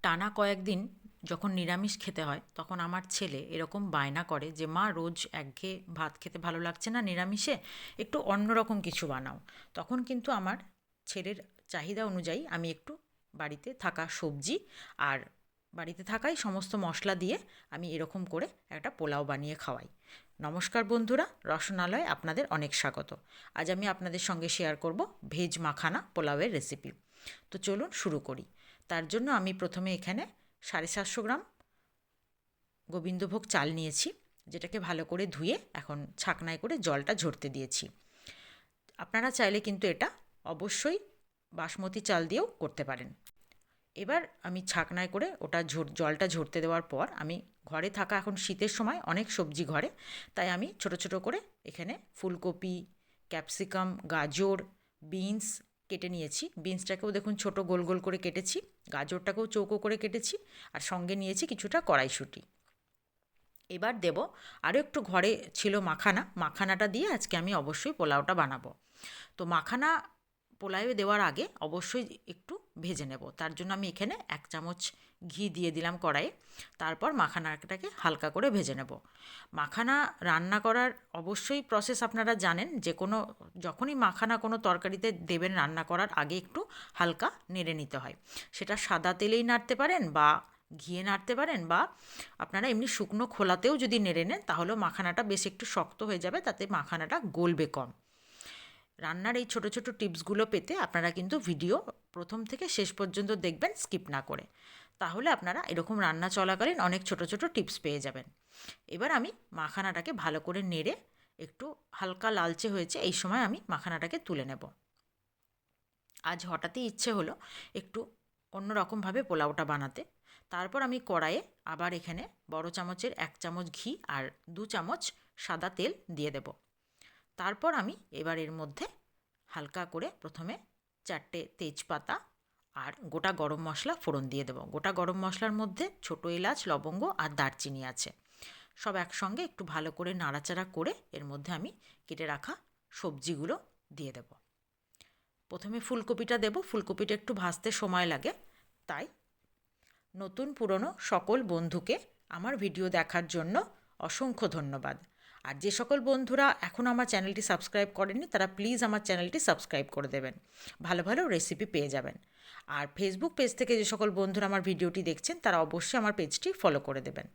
টানা কয়েকদিন যখন নিরামিষ খেতে হয় তখন আমার ছেলে এরকম বায়না করে যে মা রোজ একঘেয়ে ভাত খেতে ভালো লাগছে না নিরামিষে, একটু অন্যরকম কিছু বানাও। তখন কিন্তু আমার ছেলের চাহিদা অনুযায়ী আমি একটু বাড়িতে থাকা সবজি আর বাড়িতে থাকাই সমস্ত মশলা দিয়ে আমি এরকম করে একটা পোলাও বানিয়ে খাওয়াই। নমস্কার বন্ধুরা, রসনালয়ে আপনাদের অনেক স্বাগত। আজ আমি আপনাদের সঙ্গে শেয়ার করব ভেজ মাখানা পোলাওয়ের রেসিপি। তো চলুন শুরু করি। তার জন্য আমি প্রথমে এখানে 750 গ্রাম গোবিন্দভোগ চাল নিয়েছি, যেটাকে ভালো করে ধুয়ে এখন ছাকনায় করে জলটা ঝরতে দিয়েছি। আপনারা চাইলে কিন্তু এটা অবশ্যই বাসমতি চাল দিয়েও করতে পারেন। এবার আমি ছাকনায় করে ওটা জলটা ঝরতে দেওয়ার পর আমি ঘরে থাকা, এখন শীতের সময় অনেক সবজি ঘরে, তাই আমি ছোট ছোট করে এখানে ফুলকপি, ক্যাপসিকাম, গাজর, বিনস কেটে নিয়েছি। বিনসটাকেও দেখুন ছোট গোল গোল করে কেটেছি, গাজরটাকেও চৌকো করে কেটেছি, আর সঙ্গে নিয়েছি কিছুটা কড়াইশুঁটি। এবার দেব আরও একটু ঘরে ছিল মাখানাটা দিয়ে আজকে আমি অবশ্যই পোলাওটা বানাবো। তো মাখানা পোলাওয়ে দেওয়ার আগে অবশ্যই একটু ভেজে নেব। তার জন্য আমি এখানে 1 চামচ ঘি দিয়ে দিলাম কড়াইয়ে। তারপর মাখানাটাকে হালকা করে ভেজে নেব। মাখানা রান্না করার অবশ্যই প্রসেস আপনারা জানেন, যে কোনো যখনই মাখানা কোনো তরকারিতে দেবেন রান্না করার আগে একটু হালকা নেড়ে নিতে হয়। সেটা সাদা তেলেই নাড়তে পারেন বা ঘিয়ে নাড়তে পারেন, বা আপনারা এমনি শুকনো খোলাতেও যদি নেড়ে নেন তাহলেও মাখানাটা বেশ একটু শক্ত হয়ে যাবে, তাতে মাখানাটা গলবে কম। রান্নার এই ছোট ছোট টিপসগুলো পেতে আপনারা কিন্তু ভিডিও প্রথম থেকে শেষ পর্যন্ত দেখবেন, স্কিপ না করে। তাহলে আপনারা এরকম রান্না চলাকালীন অনেক ছোট ছোট টিপস পেয়ে যাবেন। এবার আমি মাখানাটাকে ভালো করে নেড়ে একটু হালকা লালচে হয়েছে, এই সময় আমি মাখানাটাকে তুলে নেব। আজ হঠাৎই ইচ্ছে হলো একটু অন্য রকমভাবে পোলাওটা বানাতে। তারপর আমি কড়াইয়ে আবার এখানে বড় চামচের 1 চামচ ঘি আর 2 চামচ সাদা তেল দিয়ে দেব। তারপর আমি এবার এর মধ্যে হালকা করে প্রথমে 4টে তেজপাতা আর গোটা গরম মশলা ফোড়ন দিয়ে দেবো। গোটা গরম মশলার মধ্যে ছোটো এলাচ, লবঙ্গ আর দারচিনি আছে। সব একসঙ্গে একটু ভালো করে নাড়াচাড়া করে এর মধ্যে আমি কেটে রাখা সবজিগুলো দিয়ে দেব। প্রথমে ফুলকপিটা দেব। ফুলকপিটা একটু ভাজতে সময় লাগে, তাই নতুন পুরনো সকল বন্ধুকে আমার ভিডিও দেখার জন্য অসংখ্য ধন্যবাদ। আর যে সকল বন্ধুরা এখনও আমার চ্যানেলটি সাবস্ক্রাইব করেননি তারা প্লিজ আমার চ্যানেলটি সাবস্ক্রাইব করে দেবেন, ভালো ভালো রেসিপি পেয়ে যাবেন। আর ফেসবুক পেজ থেকে যে সকল বন্ধুরা আমার ভিডিওটি দেখছেন তারা অবশ্যই আমার পেজটি ফলো করে দেবেন।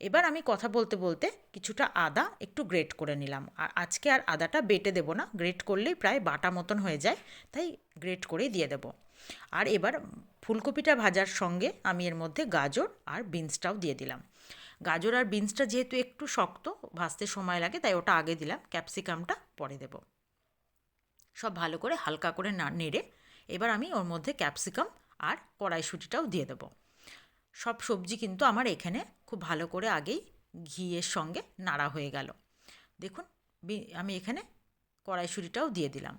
এবার আমি কথা বলতে বলতে কিছুটা আদা একটু গ্রেট করে নিলাম। আর আজকে আর আদাটা বেটে দেবো না, গ্রেট করলেই প্রায় বাটা মতন হয়ে যায়, তাই গ্রেট করেই দিয়ে দেবো। আর এবার ফুলকপিটা ভাজার সঙ্গে আমি এর মধ্যে গাজর আর বিনসটাও দিয়ে দিলাম। গাজর আর বিনসটা যেহেতু একটু শক্ত, ভাজতে সময় লাগে, তাই ওটা আগে দিলাম, ক্যাপসিকামটা পরে দেব। সব ভালো করে হালকা করে নেড়ে এবার আমি ওর মধ্যে ক্যাপসিকাম আর কড়াইশুঁটিটাও দিয়ে দেবো। সব সবজি কিন্তু আমার এখানে খুব ভালো করে আগেই ঘিয়ের সঙ্গে নাড়া হয়ে গেল। দেখুন আমি এখানে কড়াইশুঁটিটাও দিয়ে দিলাম।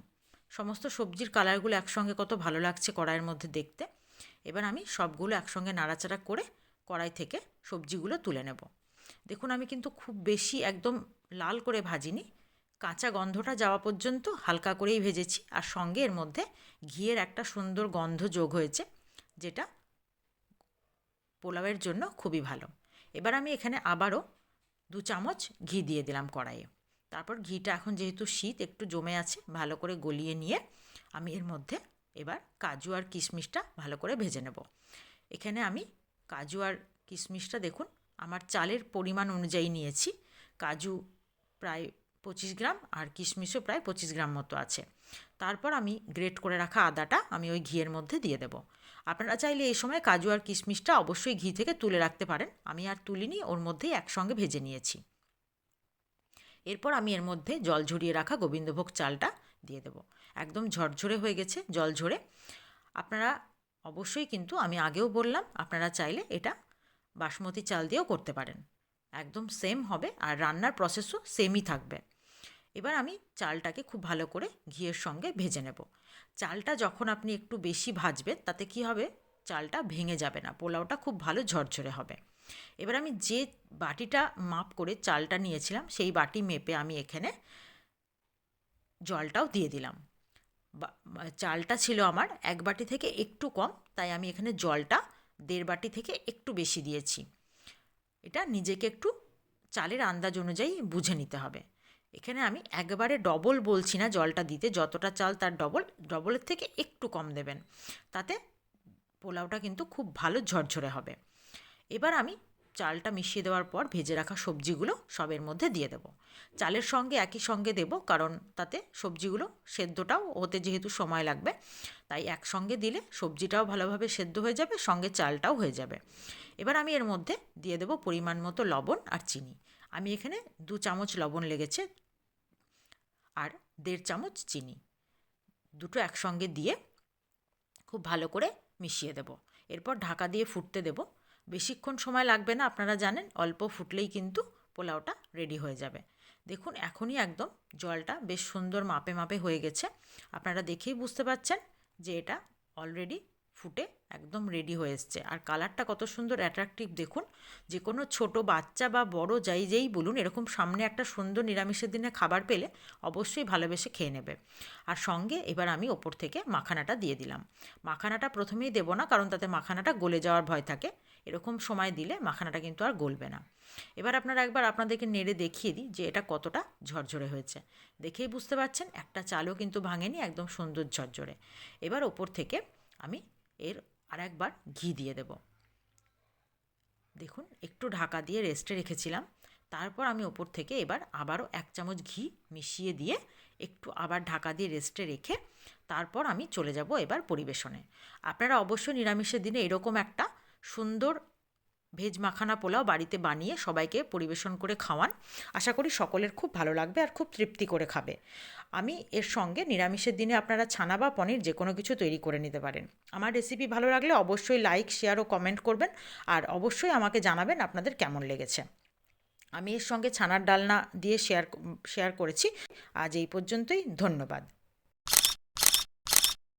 সমস্ত সবজির কালারগুলো একসঙ্গে কত ভালো লাগছে কড়াইয়ের মধ্যে দেখতে। এবার আমি সবগুলো একসঙ্গে নাড়াচাড়া করে কড়াই থেকে সবজিগুলো তুলে নেব। দেখুন আমি কিন্তু খুব বেশি একদম লাল করে ভাজিনি, কাঁচা গন্ধটা যাওয়া পর্যন্ত হালকা করেই ভেজেছি। আর সঙ্গে এর মধ্যে ঘিয়ের একটা সুন্দর গন্ধ যোগ হয়েছে, যেটা পোলাওয়ের জন্য খুবই ভালো। এবার আমি এখানে আবারও 2 চামচ ঘি দিয়ে দিলাম কড়াইয়ে। তারপর ঘিটা এখন যেহেতু শীত একটু জমে আছে, ভালো করে গলিয়ে নিয়ে আমি এর মধ্যে এবার কাজু আর কিশমিশটা ভালো করে ভেজে নেব। এখানে আমি কাজু আর কিশমিশটা দেখুন আমার চালের পরিমাণ অনুযায়ী নিয়েছি। কাজু প্রায় 25 গ্রাম আর কিশমিশও প্রায় 25 গ্রাম মতো আছে। তারপর আমি গ্রেট করে রাখা আদাটা আমি ওই ঘিয়ের মধ্যে দিয়ে দেব। আপনারা চাইলে এই সময় কাজু আর কিশমিশটা অবশ্যই ঘি থেকে তুলে রাখতে পারেন, আমি আর তুলিনি, ওর মধ্যেই একসঙ্গে ভেজে নিয়েছি। এরপর আমি এর মধ্যে জল ঝরিয়ে রাখা গোবিন্দভোগ চালটা দিয়ে দেব। একদম ঝরঝরে হয়ে গেছে জল ঝরে। আপনারা অবশ্যই, কিন্তু আমি আগেও বললাম, আপনারা চাইলে এটা বাসমতি চাল দিয়েও করতে পারেন, একদম সেম হবে আর রান্নার প্রসেসও সেমই থাকবে। এবার আমি চালটাকে খুব ভালো করে ঘিয়ের সঙ্গে ভেজে নেব। চালটা যখন আপনি একটু বেশি ভাজবেন তাতে কি হবে, চালটা ভেঙে যাবে না, পোলাওটা খুব ভালো ঝরঝরে হবে। এবার আমি যে বাটিটা মাপ করে চালটা নিয়েছিলাম সেই বাটি মেপে আমি এখানে জলটাও দিয়ে দিলাম। চালটা ছিল আমার 1 বাটি থেকে একটু কম, তাই আমি এখানে জলটা 1.5 বাটি থেকে একটু বেশি দিয়েছি। এটা নিজেকে একটু চালের আন্দাজ অনুযায়ী বুঝে নিতে হবে। এখানে আমি একবারে ডবল বলছি না জলটা দিতে, যতটা চাল তার ডবলের থেকে একটু কম দেবেন, তাতে পোলাওটা কিন্তু খুব ভালো ঝরঝরে হবে। এবার আমি চালটা মিশিয়ে দেওয়ার পর ভেজে রাখা সবজিগুলো সবের মধ্যে দিয়ে দেব। চালের সঙ্গে একই সঙ্গে দেব, কারণ তাতে সবজিগুলো সেদ্ধটাও হতে যেহেতু সময় লাগবে, তাই একসঙ্গে দিলে সবজিটাও ভালোভাবে সেদ্ধ হয়ে যাবে, সঙ্গে চালটাও হয়ে যাবে। এবার আমি এর মধ্যে দিয়ে দেব পরিমাণ মতো লবণ আর চিনি। আমি এখানে 2 চামচ লবণ লেগেছে আর 1.5 চামচ চিনি, দুটো একসঙ্গে দিয়ে খুব ভালো করে মিশিয়ে দেব। এরপর ঢাকা দিয়ে ফুটতে দেব। বেশিক্ষণ সময় লাগবে না, আপনারা জানেন অল্প ফুটলেই কিন্তু পোলাওটা রেডি হয়ে যাবে। দেখুন এখনই একদম জলটা বেশ সুন্দর মাপে মাপে হয়ে গেছে। আপনারা দেখেই বুঝতে পারছেন যে এটা অলরেডি ফুটে একদম রেডি হয়ে এসছে। আর কালারটা কত সুন্দর অ্যাট্রাকটিভ দেখুন। যে কোনো ছোট বাচ্চা বা বড় যেই বলুন, এরকম সামনে একটা সুন্দর নিরামিষের দিনে খাবার পেলে অবশ্যই ভালোবেসে খেয়ে নেবে। আর সঙ্গে এবার আমি ওপর থেকে মাখানাটা দিয়ে দিলাম। মাখানাটা প্রথমেই দেবো না, কারণ তাতে মাখানাটা গলে যাওয়ার ভয় থাকে। এরকম সময় দিলে মাখানাটা কিন্তু আর গলবে না। এবার আপনারা একবার আপনাদেরকে নেড়ে দেখিয়ে দিই যে এটা কতটা ঝরঝরে হয়েছে। দেখেই বুঝতে পারছেন একটা চালও কিন্তু ভাঙেনি, একদম সুন্দর ঝরঝরে। এবার ওপর থেকে আমি এর আরেকবার ঘি দিয়ে দেব। দেখুন একটু ঢাকা দিয়ে রেস্টে রেখেছিলাম, তারপর আমি ওপর থেকে এবার আবারও 1 চামচ ঘি মিশিয়ে দিয়ে একটু আবার ঢাকা দিয়ে রেস্টে রেখে তারপর আমি চলে যাব এবার পরিবেশনে। আপনারা অবশ্যই নিরামিষের দিনে এরকম একটা সুন্দর ভেজ মাখানা পোলাও বাড়িতে বানিয়ে সবাইকে পরিবেশন করে খাওয়ান। আশা করি সকলের খুব ভালো লাগবে আর খুব তৃপ্তি করে খাবে। আমি এর সঙ্গে নিরামিষের দিনে আপনারা ছানা বা পনির যে কোনো কিছু তৈরি করে নিতে পারেন। আমার রেসিপি ভালো লাগলে অবশ্যই লাইক, শেয়ার ও কমেন্ট করবেন, আর অবশ্যই আমাকে জানাবেন আপনাদের কেমন লেগেছে। আমি এর সঙ্গে ছানার ডালনা দিয়ে শেয়ার করেছি। আজ এই পর্যন্তই, ধন্যবাদ।